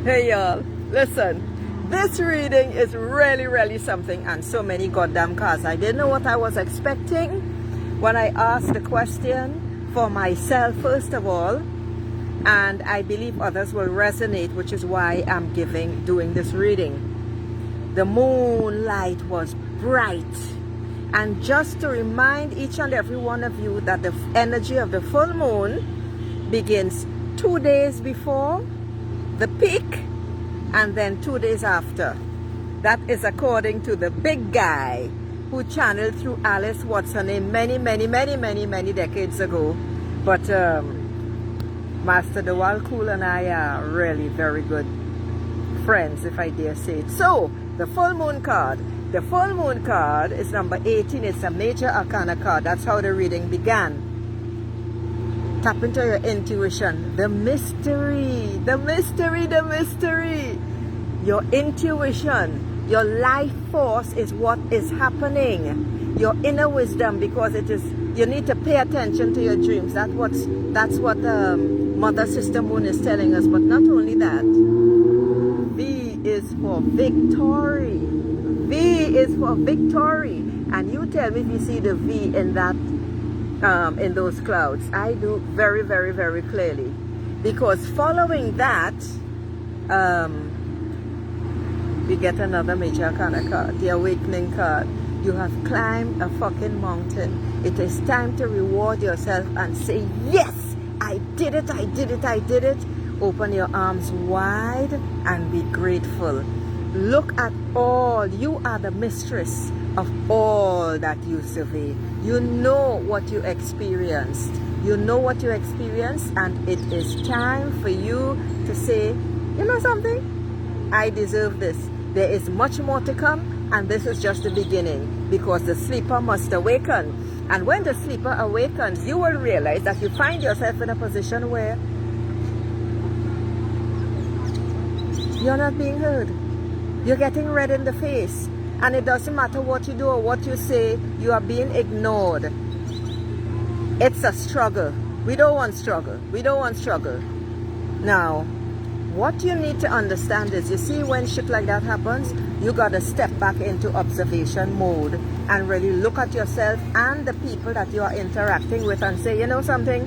Hey y'all, listen, this reading is really something, and so many goddamn cards. I didn't know what I was expecting when I asked the question for myself first of all, and I believe others will resonate, which is why I'm doing this reading. The moonlight was bright, and just to remind each and every one of you that the energy of the full moon begins 2 days before the peak and then 2 days after. That is according to the big guy who channeled through Alice, what's her name, many decades ago. But Master Dewal Cool and I are really very good friends, if I dare say it. So the full moon card. The full moon card is number 18. It's a major arcana card. That's how the reading began. Tap into your intuition. The mystery. Your intuition, your life force is what is happening. Your inner wisdom, because it is, you need to pay attention to your dreams. That's what Mother Sister Moon is telling us. But not only that, V is for victory. V is for victory. And you tell me if you see the V in that in those clouds. I do very clearly, because following that we get another major arcana card, the awakening card. You have climbed a fucking mountain. It is time to reward yourself and say, yes, I did it. Open your arms wide and be grateful. Look at all. You are the mistress of all that you survey. You know what you experienced. And it is time for you to say, you know something? I deserve this. There is much more to come, and this is just the beginning, because the sleeper must awaken. And when the sleeper awakens, you will realize that you find yourself in a position where you're not being heard. You're getting red in the face, and it doesn't matter what you do or what you say, you are being ignored. It's a struggle. We don't want struggle. Now, what you need to understand is, you see, when shit like that happens, you gotta step back into observation mode and really look at yourself and the people that you are interacting with and say, you know something?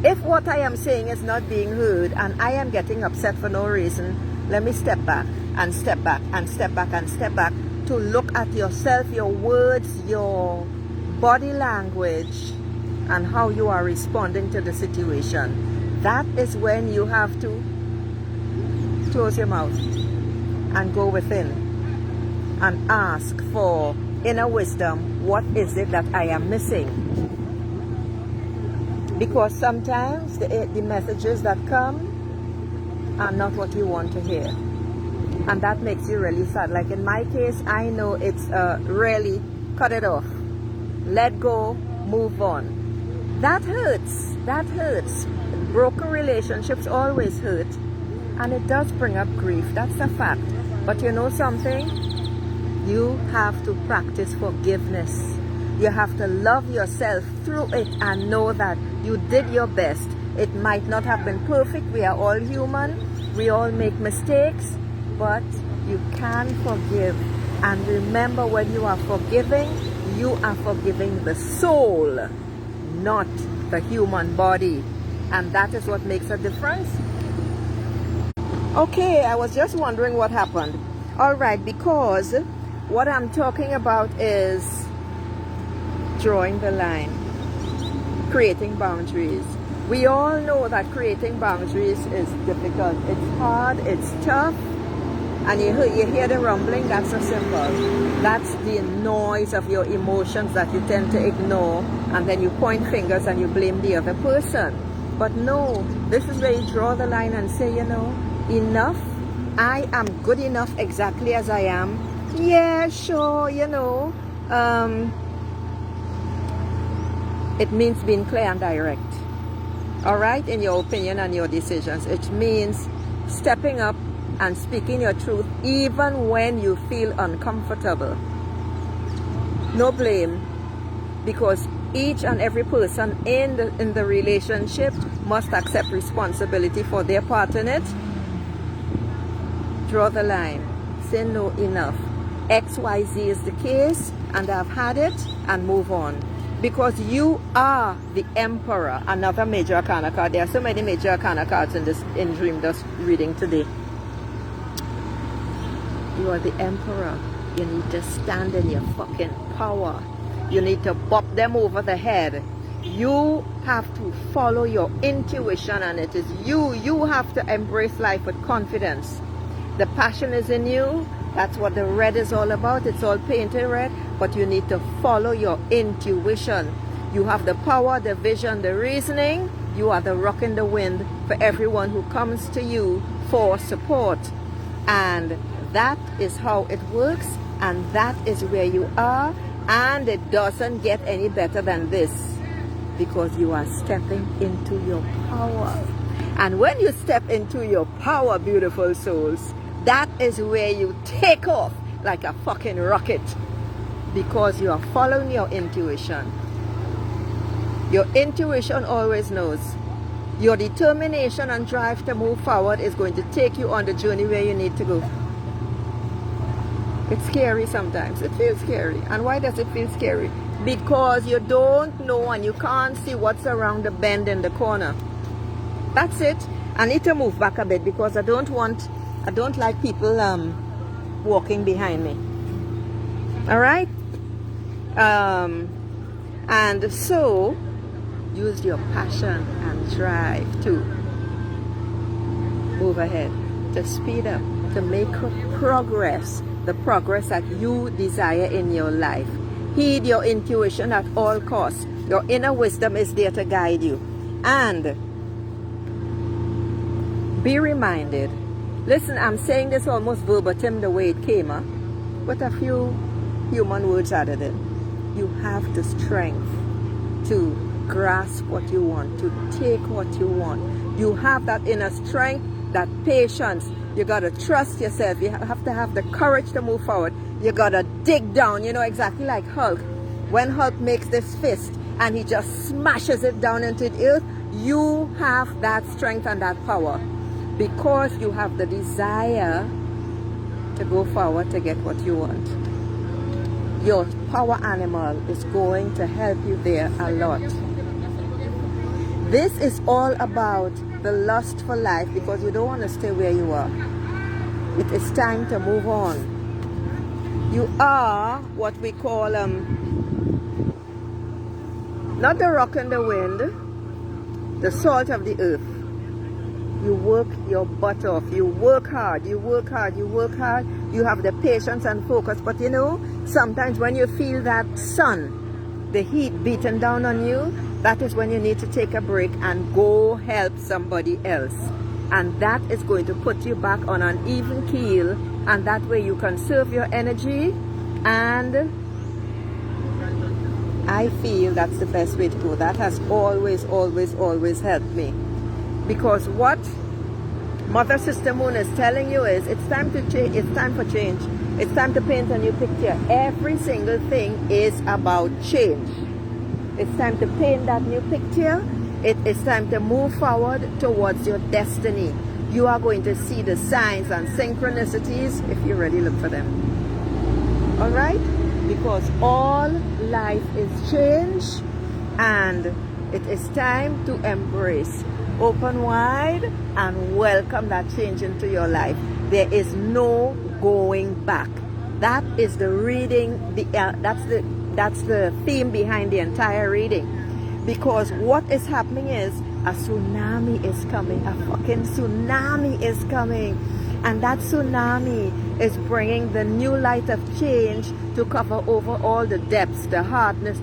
If what I am saying is not being heard and I am getting upset for no reason, let me step back and step back to look at yourself, your words, your body language, and how you are responding to the situation. That is when you have to close your mouth and go within and ask for inner wisdom. What is it that I am missing? Because sometimes the messages that come are not what you want to hear, and that makes you really sad. Like in my case, I know it's really cut it off, let go, move on. That hurts. Broken relationships always hurt, and it does bring up grief. That's a fact. But you know something? You have to practice forgiveness. You have to love yourself through it and know that you did your best. It might not have been perfect. We are all human. We all make mistakes. But you can forgive. And remember, when you are forgiving the soul, not the human body. And that is what makes a difference. Okay, I was just wondering what happened. All right, because what I'm talking about is drawing the line, creating boundaries. We all know that creating boundaries is difficult. It's hard, it's tough, and you hear the rumbling. That's a symbol. That's the noise of your emotions that you tend to ignore, and then you point fingers and you blame the other person. But no, this is where you draw the line and say, you know, enough. I am good enough exactly as I am. Yeah, sure, you know. It means being clear and direct. All right, in your opinion and your decisions. It means stepping up and speaking your truth even when you feel uncomfortable. No blame, because each and every person in the relationship must accept responsibility for their part in it. Draw the line. Say no, enough. XYZ is the case, and I've had it, and move on. Because you are the emperor. Another major arcana card. There are so many major arcana cards in Dream Dust reading today. You are the emperor. You need to stand in your fucking power. You need to bop them over the head. You have to follow your intuition, and it is you. You have to embrace life with confidence. The passion is in you. That's what the red is all about. It's all painted red, but you need to follow your intuition. You have the power, the vision, the reasoning. You are the rock in the wind for everyone who comes to you for support. And that is how it works, and that is where you are, and it doesn't get any better than this, because you are stepping into your power. And when you step into your power, beautiful souls, that is where you take off like a fucking rocket, because you are following your intuition. Your intuition always knows. Your determination and drive to move forward is going to take you on the journey where you need to go. It's scary sometimes. It feels scary. And why does it feel scary? Because you don't know and you can't see what's around the bend in the corner. That's it. I need to move back a bit because I don't like people walking behind me. Alright? And so use your passion and drive to move ahead, to speed up, to make progress, the progress that you desire in your life. Heed your intuition at all costs. Your inner wisdom is there to guide you. And be reminded, listen, I'm saying this almost verbatim the way it came, with a few human words added in. You have the strength to grasp what you want, to take what you want. You have that inner strength, that patience. You got to trust yourself. You have to have the courage to move forward. You got to dig down, you know, exactly like Hulk. When Hulk makes this fist and he just smashes it down into the earth, you have that strength and that power because you have the desire to go forward to get what you want. Your power animal is going to help you there a lot. This is all about the lust for life, because you don't want to stay where you are. It is time to move on. You are what we call not the rock in the wind, the salt of the earth. You work your butt off. You work hard. You work hard. You work hard. You have the patience and focus. But you know, sometimes when you feel that sun, the heat beating down on you, that is when you need to take a break and go help somebody else. And that is going to put you back on an even keel, and that way you conserve your energy. And I feel that's the best way to go. That has always, always, always helped me. Because what Mother Sister Moon is telling you is it's time to change. It's time for change. It's time to paint a new picture. Every single thing is about change. It's time to paint that new picture. It is time to move forward towards your destiny. You are going to see the signs and synchronicities if you really look for them. Alright? Because all life is change, and it is time to embrace. Open wide and welcome that change into your life. There is no going back. That is the reading. That's the theme behind the entire reading. Because what is happening is a tsunami is coming. A fucking tsunami is coming. And that tsunami is bringing the new light of change to cover over all the depths, the hardness,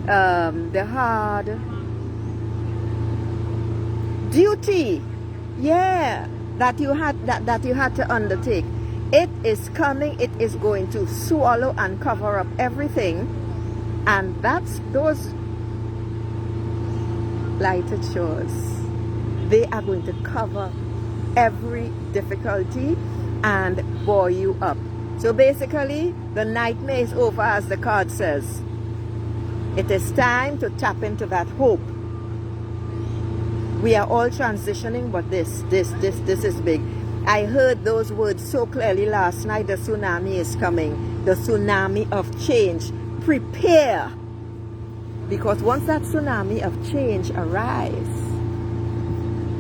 the hard duty, that you had to undertake. It is coming. It is going to swallow and cover up everything, and that's those lighted shores. They are going to cover every difficulty and buoy you up. So basically, the nightmare is over, as the card says. It is time to tap into that hope. We are all transitioning, but this is big. I heard those words so clearly last night. The tsunami is coming. The tsunami of change. Prepare. Because once that tsunami of change arrives,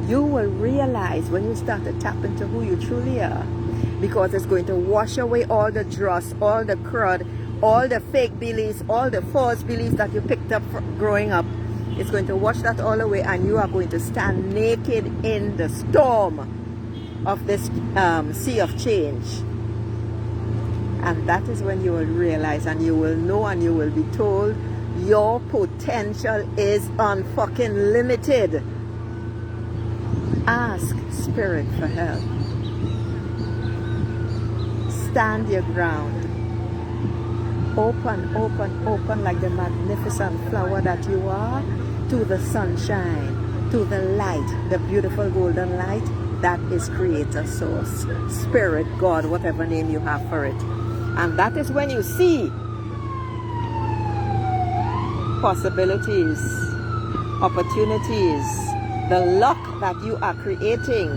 you will realize when you start to tap into who you truly are. Because it's going to wash away all the dross, all the crud, all the fake beliefs, all the false beliefs that you picked up growing up. It's going to wash that all away, and you are going to stand naked in the storm of this sea of change. And that is when you will realize, and you will know, and you will be told, your potential is unfucking limited. Ask Spirit for help. Stand your ground. Open, open, open like the magnificent flower that you are to the sunshine, to the light, the beautiful golden light that is Creator Source, Spirit, God, whatever name you have for it. And that is when you see possibilities, opportunities, the luck that you are creating,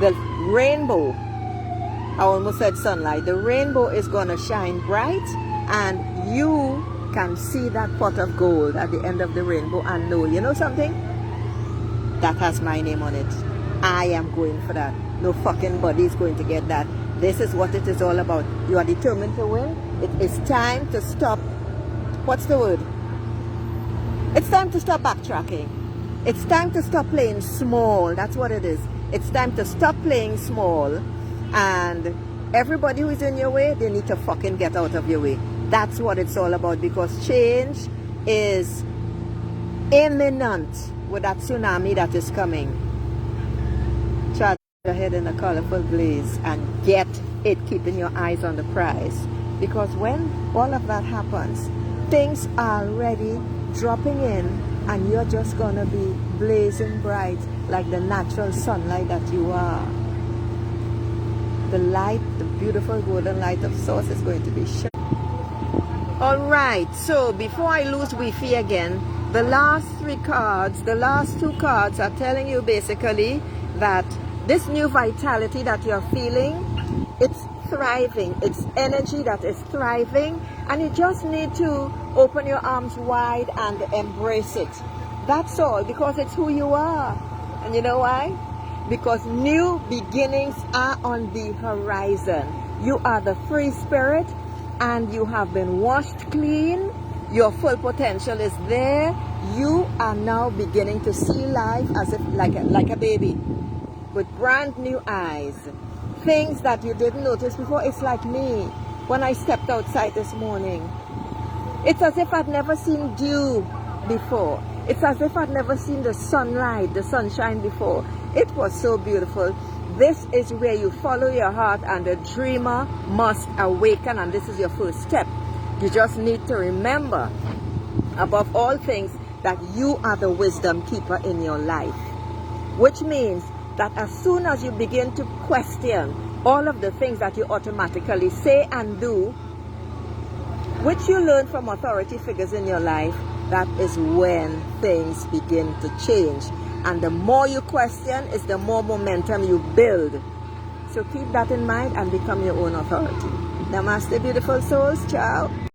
the rainbow. I almost said sunlight. The rainbow is going to shine bright, and you can see that pot of gold at the end of the rainbow and know, you know something? That has my name on it. I am going for that. No fucking body is going to get that. This is what it is all about. You are determined to win. It is time to stop. What's the word? It's time to stop backtracking. It's time to stop playing small. That's what it is. It's time to stop playing small. And everybody who is in your way, they need to fucking get out of your way. That's what it's all about, because change is imminent with that tsunami that is coming. Charge ahead in a colorful blaze and get it, keeping your eyes on the prize. Because when all of that happens, things are already dropping in, and you're just gonna be blazing bright like the natural sunlight that you are. The light, the beautiful golden light of Source is going to be shining. Alright, so before I lose Wi-Fi again, the last three cards, the last two cards are telling you basically that this new vitality that you're feeling, it's thriving. It's energy that is thriving, and you just need to open your arms wide and embrace it. That's all, because it's who you are. And you know why? Because new beginnings are on the horizon. You are the free spirit, and you have been washed clean. Your full potential is there. You are now beginning to see life as if like a baby, with brand new eyes. Things that you didn't notice before. It's like me when I stepped outside this morning. It's as if I'd never seen dew before. It's as if I'd never seen the sunlight, the sunshine before. It was so beautiful. This is where you follow your heart, and the dreamer must awaken, and this is your first step. You just need to remember, above all things, that you are the wisdom keeper in your life. Which means that as soon as you begin to question all of the things that you automatically say and do, which you learn from authority figures in your life, that is when things begin to change. And the more you question is the more momentum you build. So keep that in mind and become your own authority. Namaste, beautiful souls. Ciao.